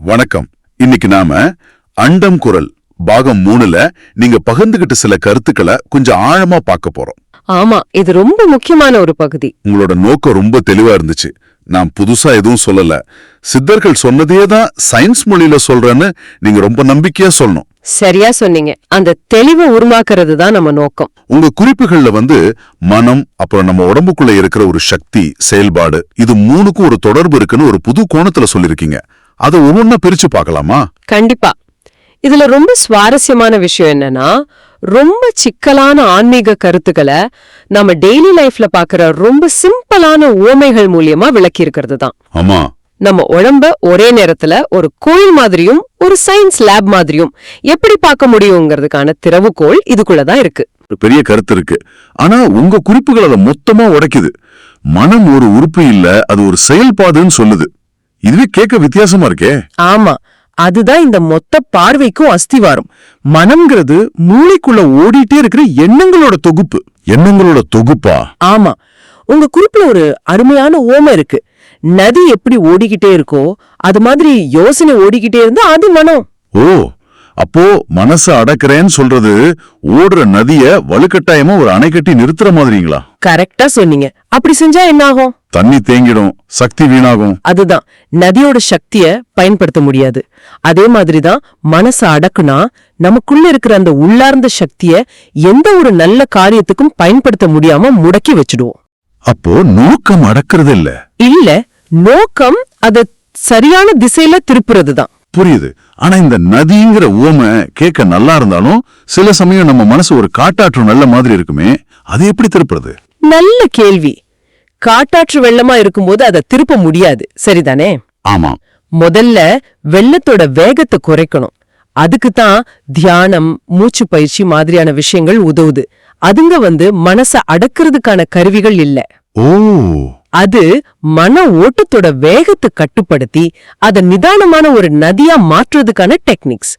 வணக்கம். இன்னைக்கு நாம அண்டம் குரல் பாகம் 3ல நீங்க பகிர்ந்துகிட்ட சில கருத்துக்களை கொஞ்சம் ஆழமா பார்க்க போறோம். ஆமா, இது ரொம்ப முக்கியமான ஒரு பகுதி. உங்களோட நோக்கம் ரொம்ப தெளிவா இருந்துச்சு. நான் புதுசா எதுவும் சொல்லல, சித்தர்கள் சொன்னதே தான் சயின்ஸ் மொழியில சொல்றேன்னு நீங்க ரொம்ப நம்பிக்கையா சொல்லணும். சரியா சொன்னீங்க. அந்த தெளிவை உருவாக்குறது தான் நம்ம நோக்கம். உங்க குறிப்புகள்ல மனம், அப்புறம் நம்ம உடம்புக்குள்ள இருக்கிற ஒரு சக்தி, செயல்பாடு, இது மூணுக்கும் ஒரு தொடர்பு இருக்குன்னு ஒரு புது கோணத்துல சொல்லிருக்கீங்க. அதை ஒவ்வொன்னா பிரிச்சு பார்க்கலாமா? கண்டிப்பா. இதுல ரொம்ப சுவாரஸ்யமான விஷயம் என்னன்னா, ரொம்ப சிக்கலான ஆன்மீக கருத்துக்களை நம்ம டெய்லி லைஃப்ல பாக்குற ரொம்ப சிம்பிளான உவமைகள் மூலியமா விளக்கி இருக்கிறது தான். ஆமா, நம்ம உடம்ப ஒரே நேரத்துல ஒரு கோயில் மாதிரியும் ஒரு சயின்ஸ் லேப் மாதிரியும் எப்படி பார்க்க முடியுங்கிறதுக்கான திறவுகோள் இதுக்குள்ளதான் இருக்கு. ஒரு பெரிய கருத்து இருக்கு. ஆனா உங்க குறிப்புகள் அதை மொத்தமா உடைக்குது. மனம் ஒரு உறுப்பு இல்ல, அது ஒரு செயல்பாடுன்னு சொல்லுது. இதுவே கேட்க வித்தியாசமா இருக்கே. ஆமா, அதுதான் இந்த மொத்த பார்வைக்கும் அஸ்திவாரம். மனம்ங்கிறது மூளைக்குள்ள ஓடிட்டே இருக்கிற எண்ணங்களோட தொகுப்பு. எண்ணங்களோட தொகுப்பா? ஆமா, உங்க குறிப்புல ஒரு அருமையான ஓமை இருக்கு. நதி எப்படி ஓடிக்கிட்டே இருக்கோ அது மாதிரி யோசனை ஓடிக்கிட்டே இருந்தா அது மனம். ஓ, அப்போ மனச அடக்குறேன்னு சொல்றது ஓடுற நதிய வலுக்கட்டாயமா ஒரு அணை கட்டி நிறுத்துற மாதிரிங்களா? கரெக்டா சொன்னீங்க. அப்படி செஞ்சா என்ன ஆகும்? தண்ணி தேங்கிடும், சக்தி வீணாகும். அதுதான், நதியோட சக்திய பயன்படுத்த முடியாது. அதே மாதிரிதான் மனச அடக்குனா நமக்குள்ள இருக்கிற அந்த உள்ளார்ந்த சக்திய எந்த ஒரு நல்ல காரியத்துக்கும் பயன்படுத்த முடியாம முடக்கி வச்சிடுவோம். அப்போ நோக்கம் அடக்குறது இல்ல. இல்ல, நோக்கம் அத சரியான திசையில திருப்புறது தான். புரியுது. ஆனா இந்த நதிங்கிற உவமை கேட்க நல்லா இருந்தாலும் சில சமயம் நம்ம மனசு ஒரு காட்டாற்று நல்ல மாதிரி இருக்குமே, அது எப்படி திருப்புறது? நல்ல கேள்வி. காட்டாற்று வெள்ளமா இருக்கும்போது அதை திருப்ப முடியாது, சரிதானே? ஆமா. முதல்ல வெள்ளத்தோட வேகத்தை குறைக்கணும். அதுக்குத்தான் தியானம், மூச்சு பயிற்சி மாதிரியான விஷயங்கள் உதவுது. அதுங்க மனச அடக்கிறதுக்கான கருவிகள் இல்ல. ஓ, அது மன ஓட்டத்தோட வேகத்தை கட்டுப்படுத்தி அதை நிதானமான ஒரு நதியா மாற்றுறதுக்கான டெக்னிக்ஸ்.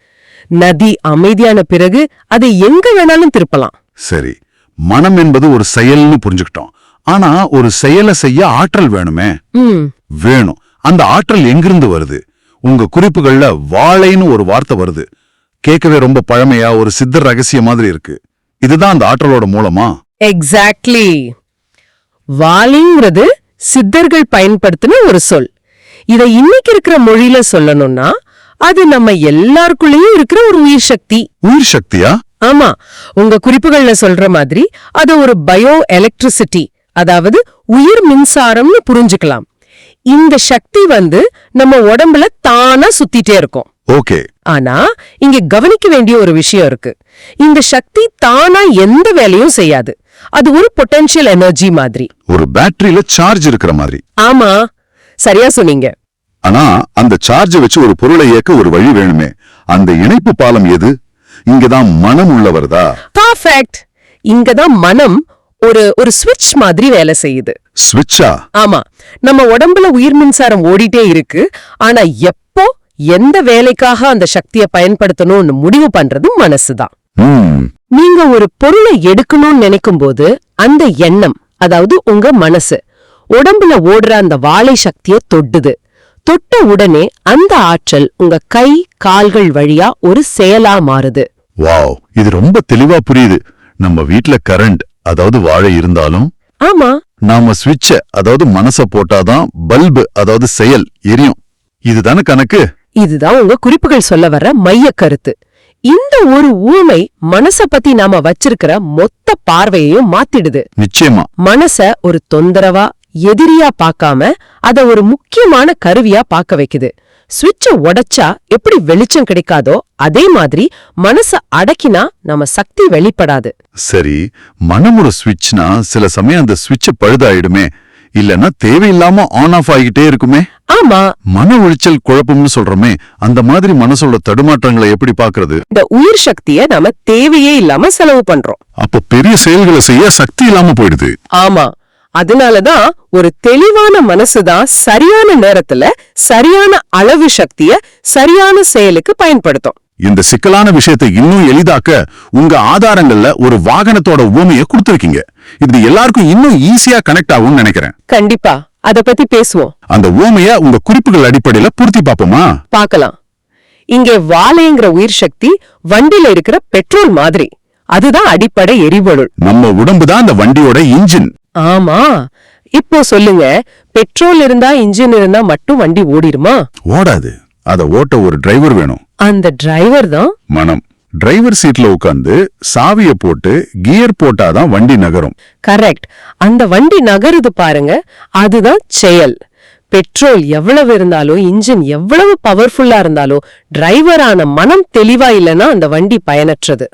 நதி அமைதியான பிறகு அதை எங்க வேணாலும் திருப்பலாம். சரி, மனம் என்பது ஒரு செயல்னு புரிஞ்சுக்கிட்டோம். ஆனா ஒரு செயலை செய்ய ஆற்றல் வேணுமே. வேணும். அந்த ஆற்றல் எங்கிருந்து வருது? உங்க குறிப்புகள்ல வாழைன்னு ஒரு வார்த்தை வருது. கேட்கவே ரொம்ப பழமையா ஒரு சித்தர் ரகசிய மாதிரி இருக்கு. இதுதான் அந்த ஆற்றலோட மூலமா? எக்ஸாக்ட்லி. வாலிங்கிறது சித்தர்கள் பயன்படுத்தின ஒரு சொல். இதை இன்னைக்கு இருக்கிற மொழியில சொல்லணும்னா அது நம்ம எல்லாருக்குள்ளேயும் இருக்கிற ஒரு உயிர் சக்தி. உயிர் சக்தியா? ஆமா, உங்க குறிப்புகள்ல சொல்ற மாதிரி அது ஒரு பயோ எலக்ட்ரிசிட்டி, அதாவது உயிர் மின்சாரம்னு புரிஞ்சுக்கலாம். இந்த சக்தி நம்ம உடம்புல தானா சுத்திட்டே இருக்கும். ஓகே. ஆனா இங்க கவனிக்க வேண்டிய ஒரு விஷயம் இருக்கு. இந்த சக்தி தானா எந்த வேலையும் செய்யாது. அது ஒரு பொட்டன்ஷியல் எனர்ஜி மாதிரி, ஒரு பேட்டரியில சார்ஜ் இருக்கிற மாதிரி. ஆமா, சரியா சொன்னீங்க. ஆனா அந்த சார்ஜ் வச்சு ஒரு பொருளை இயக்க ஒரு வழி வேணுமே. அந்த இணைப்பு பாலம் எது? இங்கதான் மனம் உள்ளவர்தா? பர்ஃபெக்ட். இங்கதான் மனம் ஒரு ஸ்விட்ச் மாதிரி வேலை செய்யுது. ஸ்விட்சா? ஆமா, நம்ம உடம்புல உயிர் மின்சாரம் ஓடிட்டே இருக்கு. ஆனா எப்போ எந்த வேலைக்காக அந்த சக்தியை பயன்படுத்தணும்னு முடிவு பண்றது மனசுதான். நீங்க ஒரு பொருளை எடுக்கணும்னு நினைக்கும் போது அந்த எண்ணம், அதாவது உங்க மனசு, உடம்புல ஓடுற அந்த வாழை சக்தியை தொட்டுது. தொட்ட உடனே அந்த ஆற்றல் உங்க கை கால்கள் வழியா ஒரு செயலா மாறுது. வாவ், இது ரொம்ப தெளிவா புரியுது. நம்ம வீட்ல கரண்ட், அதாவது வாழை இருந்தாலும், ஆமா, நாம ஸ்விட்ச, அதாவது மனச போட்டாதான் பல்பு, அதாவது செயல் எரியும். இதுதானே கணக்கு? இதுதான் உங்க குறிப்புகள் சொல்ல வர்ற மைய கருத்து. இந்த ஒரு ஊமை மனச பத்தி நாம வச்சிருக்கிற மொத்த பார்வையையும் மாத்திடுது. நிச்சயமா. மனச ஒரு தொந்தரவா எதிரியா பார்க்காம அத ஒரு முக்கியமான கருவியா பார்க்க வைக்குது. ஸ்விட்ச உடைச்சா எப்படி வெளிச்சம் கிடைக்காதோ அதே மாதிரி மனச அடக்கினா நம்ம சக்தி வெளிப்படாது. சரி, மனம் ஒரு ஸ்விட்ச்னா சில சமயம் அந்த ஸ்விட்ச் பழுதாயிடுமே, இல்லன்னா தேவையில்லாம ஆன் ஆஃப் ஆகிட்டே இருக்குமே. ஆமா, மன ஒழிச்சல் குழப்பம்னு சொல்றோமே, அந்த மாதிரி மனசோட தடுமாற்றங்களை எப்படி பாக்குறது? இந்த உயிர் சக்திய நாம தேவையே இல்லாம செலவு பண்றோம். அப்ப பெரிய செயல்களை செய்ய சக்தி இல்லாம போயிடுது. ஆமா, அதனாலதான் ஒரு தெளிவான மனசுதான் சரியான நேரத்துல சரியான அளவு சக்திய சரியான செயலுக்கு பயன்படுத்தும். இந்த சிக்கலான விஷயத்தை இன்னும் எளிதாக்க உங்க ஆதாரங்கள்ல ஒரு வாகனத்தோட உவமையை கொடுத்திருக்கீங்க. இது எல்லாருக்கும் இன்னும் ஈஸியா கனெக்ட் ஆகும்னு நினைக்கிறேன். கண்டிப்பா. அத பத்தி பேசுவோம். அந்த ஊமைய உங்க குறிப்புகள் அடிப்படையில பூர்த்தி பாப்போமா? பார்க்கலாம். இங்கே வாழைங்கிற உயிர் சக்தி வண்டியில இருக்கிற பெட்ரோல் மாதிரி. அதுதான் அடிப்படை எரிபொருள். நம்ம உடம்பு தான் அந்த வண்டியோட இன்ஜின். ஆமா. இப்போ சொல்லுங்க, பெட்ரோல் இருந்தா இன்ஜின் இருந்தா மட்டும் வண்டி ஓடிருமா? ஓடாது. அத ஓட்ட ஒரு டிரைவர் வேணும். அந்த டிரைவர் தான் மனம். டிரைவர் சீட்ல உட்கார்ந்து சாவிய போட்டு கியர் போட்டாதான் வண்டி நகரும். கரெக்ட். அந்த வண்டி நகருது பாருங்க, அதுதான் செயல். பெட்ரோல் எவ்வளவு இருந்தாலும், இன்ஜின் எவ்வளவு பவர்ஃபுல்லா இருந்தாலும், டிரைவரான மனம் தெளிவா இல்லைன்னா அந்த வண்டி பயனற்றது.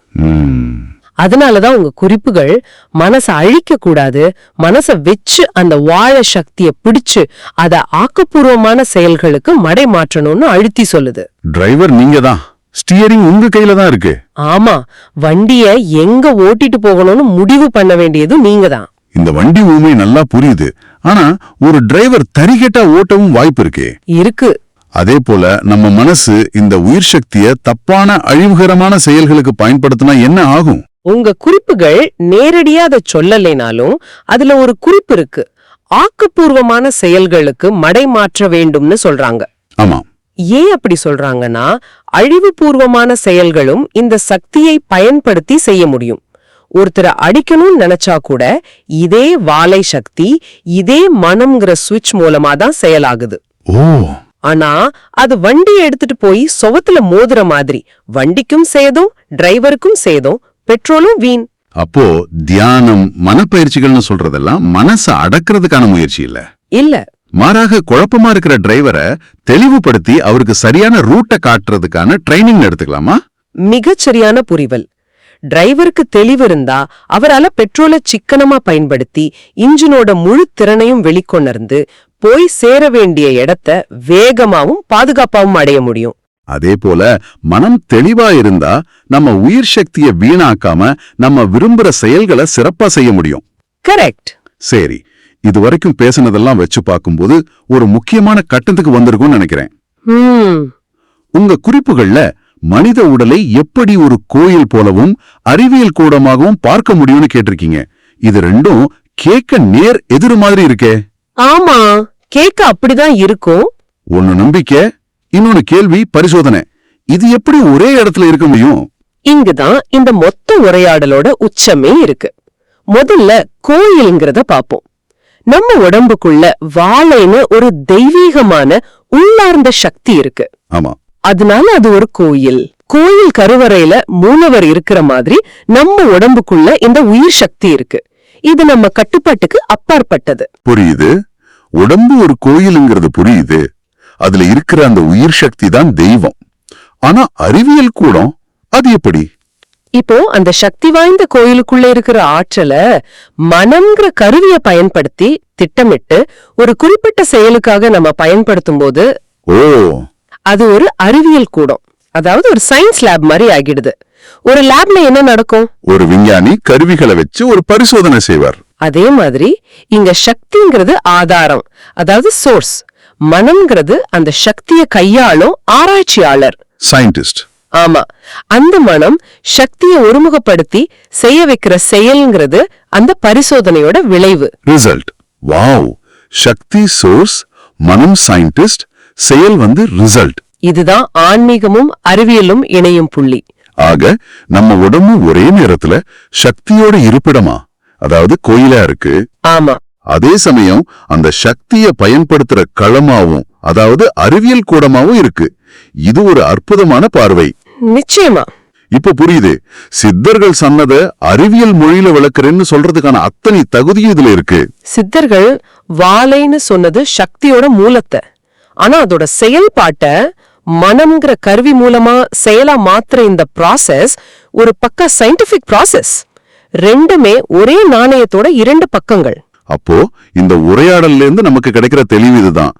அதனாலதான் உங்க குறிப்புகள் மனச அழிக்க கூடாது, மனச வச்சு அந்த வாழ சக்திய பிடிச்சு அத ஆக்கப்பூர்வமான செயல்களுக்கு மடை மாற்றணும்னு அழுத்தி சொல்லுது. டிரைவர் நீங்க தான், ஸ்டியரிங் உங்க கையில தான் இருக்கு. ஆமா, வண்டிய எங்க ஓட்டிட்டு போகணும்னு முடிவு பண்ண வேண்டியது நீங்க தான். இந்த வண்டி ஊமை நல்லா புரியுது. ஆனா ஒரு டிரைவர் தரிகெட்டா ஓட்டவும் வாய்ப்பு இருக்கு. அதே போல நம்ம மனசு இந்த உயிர் சக்திய தப்பான அழிவுகரமான செயல்களுக்கு பயன்படுத்தினா என்ன ஆகும்? உங்க குறிப்புகள் நேரடியா அதை சொல்லலைனாலும் அதுல ஒரு குறிப்பு இருக்கு. ஆக்கப்பூர்வமான செயல்களுக்கு மடை மாற்ற வேண்டும்னு சொல்றாங்க. ஆமா. ஏன் அப்படி சொல்றாங்கன்னா, அழிவுபூர்வமான செயல்களும் இந்த சக்தியை பயன்படுத்தி செய்ய முடியும். ஒருத்தரை அடிக்கணும்னு நினைச்சா கூட இதே வாழை சக்தி, இதே மனம்ங்கிற சுவிட்ச் மூலமா தான் செயலாகுது. ஆனா அது வண்டியை எடுத்துட்டு போய் சுவத்துல மோதுற மாதிரி. வண்டிக்கும் சேதம், டிரைவருக்கும் சேதம், பெட்ரோலும் வீண். அப்போ தியானம், மனப்பயிற்சிகள்னு சொல்றதெல்லாம் மனச அடக்கிறதுக்கான முயற்சி இல்ல. மாறாக குழப்பமா இருக்கிற டிரைவரை தெளிவுபடுத்தி அவருக்கு சரியான ரூட்டை காட்டுறதுக்கான ட்ரைனிங் எடுத்துக்கலாமா? மிகச்சரியான புரிதல். டிரைவருக்கு தெளிவு இருந்தா அவரால பெட்ரோலை சிக்கனமா பயன்படுத்தி இன்ஜினோட முழு திறனையும் வெளிக்கொணர்ந்து போய் சேர வேண்டிய இடத்த வேகமாவும் பாதுகாப்பாவும் அடைய முடியும். அதே போல மனம் தெளிவா இருந்தா நம்ம உயிர் சக்தியை வீணாக்காம நம்ம விரும்புற செயல்களை சிறப்பா செய்ய முடியும். கரெக்ட். சரி, இதுவரைக்கும் பேசினதெல்லாம் வச்சு பார்க்கும்போது ஒரு முக்கியமான கட்டத்துக்கு வந்திருக்கும்னு நினைக்கிறேன். உங்க குறிப்புகள்ல மனித உடலை எப்படி ஒரு கோயில் போலவும் அறிவியல் கூடமாகவும் பார்க்க முடியும்னு கேட்டிருக்கீங்க. இது ரெண்டும் கேட்க நேர் எதிர் மாதிரி இருக்கே. ஆமா, கேட்க அப்படிதான் இருக்கும். ஒன்னு நம்பிக்கை, இன்னொன்னு கேள்வி, பரிசோதனை. இது எப்படி ஒரே இடத்துல இருக்க முடியும்? இங்குதான் இந்த மொத்த உரையாடலோட உச்சமே இருக்கு. முதல்ல கோயில்ங்கிறத பாப்போம். நம்ம உடம்புக்குள்ள வாழைன்னு ஒரு தெய்வீகமான உள்ளார்ந்த சக்தி இருக்கு. ஆமா. அதனால அது ஒரு கோயில். கோயில் கருவறையில மூலவர் இருக்கிற மாதிரி நம்ம உடம்புக்குள்ள இந்த உயிர் சக்தி இருக்கு. இது நம்ம கட்டுப்பாட்டுக்கு அப்பாற்பட்டது. புரியுது. உடம்பு ஒரு கோயிலுங்கிறது புரியுது. அதுல இருக்கிற அந்த உயிர் சக்தி தான் தெய்வம். ஆனா அறிவியல் கூடம் அது எப்படி? இப்போ அந்த சக்தி வாய்ந்த கோயிலுக்குள்ள இருக்கிற ஆற்றலை மனம்ங்கிற கருவிய பயன்படுத்தி திட்டமிட்டு ஒரு குறிப்பிட்ட செயலுக்காக நம்ம பயன்படுத்தும் போது அது ஒரு அறிவியல் கூடம், அதாவது ஒரு சயின்ஸ் லேப் மாதிரி ஆகிடுது. ஒரு லேப்ல என்ன நடக்கும்? ஒரு விஞ்ஞானி கருவிகளை வச்சு ஒரு பரிசோதனை செய்வார். அதே மாதிரி இங்க சக்திங்கிறது ஆதாரம், அதாவது சோர்ஸ். மனம்ங்கிறது அந்த சக்தியை கையாளும் ஆராய்ச்சியாளர், சயின்டிஸ்ட். ஆமா, அந்த மனம் சக்தியை ஒருமுகப்படுத்தி செய்ய வைக்கிற செயல்ங்கிறது அந்த பரிசோதனையோட விளைவு, ரிசல்ட். வாவ்! சக்தி சோர்ஸ், மனம் சயின்டிஸ்ட், செயல் ரிசல்ட். இதுதான் ஆன்மீகமும் அறிவியலும் இணையும் புள்ளி. ஆக நம்ம உடம்பு ஒரே நேரத்துல சக்தியோட இருப்பிடமா, அதாவது கோயிலா இருக்கு. ஆமா. அதே சமயம் அந்த சக்தியை பயன்படுத்துற களமாவும், அதாவது அறிவியல் கூடமாவும் இருக்கு. இது ஒரு அற்புதமான பார்வை. நிச்சயமா. இப்ப புரியுது. சித்தர்கள் சொன்னத அறிவியல் மொழியில விளக்குறேன்னு சொல்றதுக்கான அத்தனை தகுதியும் இதுல இருக்கு. சித்தர்கள் வாழைன்னு சொன்னது சக்தியோட மூலத்தை, ஆனா அதோட செயல்பாட்ட மனம்ங்கிற கருவி மூலமா செயலா மாத்திர இந்த ப்ராசஸ் ஒரு பக்கா சயின்டிபிக் ப்ராசஸ். ரெண்டுமே ஒரே நாணயத்தோட இரண்டு பக்கங்கள். அப்போ இந்த உரையாடல்ல இருந்து நமக்கு கிடைக்கிற தெளிவு இதுதான்.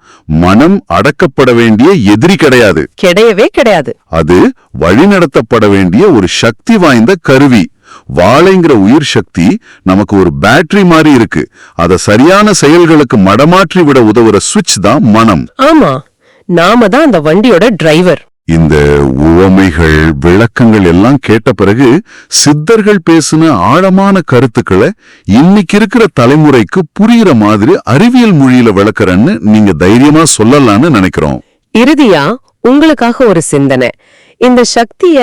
மனம் அடக்கப்பட வேண்டிய எதிரி கிடையாது, கிடையவே கிடையாது. அது வழிநடத்தப்பட வேண்டிய ஒரு சக்தி வாய்ந்த கருவி. வாழைங்கிற உயிர் சக்தி நமக்கு ஒரு பேட்டரி மாதிரி இருக்கு. அத சரியான செயல்களுக்கு மடமாற்றி விட உதவுற சுவிட்ச் தான் மனம். ஆமா, நாம தான் அந்த வண்டியோட டிரைவர். இந்த உவமைகள் விளக்கங்கள் எல்லாம் கேட்ட பிறகு சித்தர்கள் பேசின ஆழமான கருத்துக்களை இன்னைக்கு இருக்கிற தலைமுறைக்கு புரியுற மாதிரி அறிவியல் மொழியில விளக்குறேன்னு நீங்க தைரியமா சொல்லலாம்னு நினைக்கிறோம். இறுதியா உங்களுக்காக ஒரு சிந்தனை. இந்த சக்திய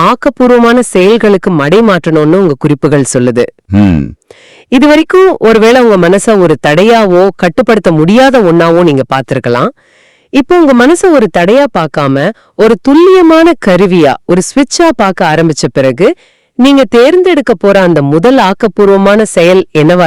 ஆக்கப்பூர்வமான செயல்களுக்கு மடைமாற்றணும்னு உங்க குறிப்புகள் சொல்லுது. இது வரைக்கும் ஒருவேளை உங்க மனச ஒரு தடையாவோ கட்டுப்படுத்த முடியாத ஒன்னாவோ நீங்க பாத்திருக்கலாம். இப்போ உங்க மனச ஒரு தடையா பார்க்காம ஒரு துல்லியமான கருவியா, ஒரு ஸ்விட்சா பார்க்க ஆரம்பிச்ச பிறகு நீங்க தேர்ந்தெடுக்க போற அந்த முதல் ஆக்கப்பூர்வமான செயல் என்னவா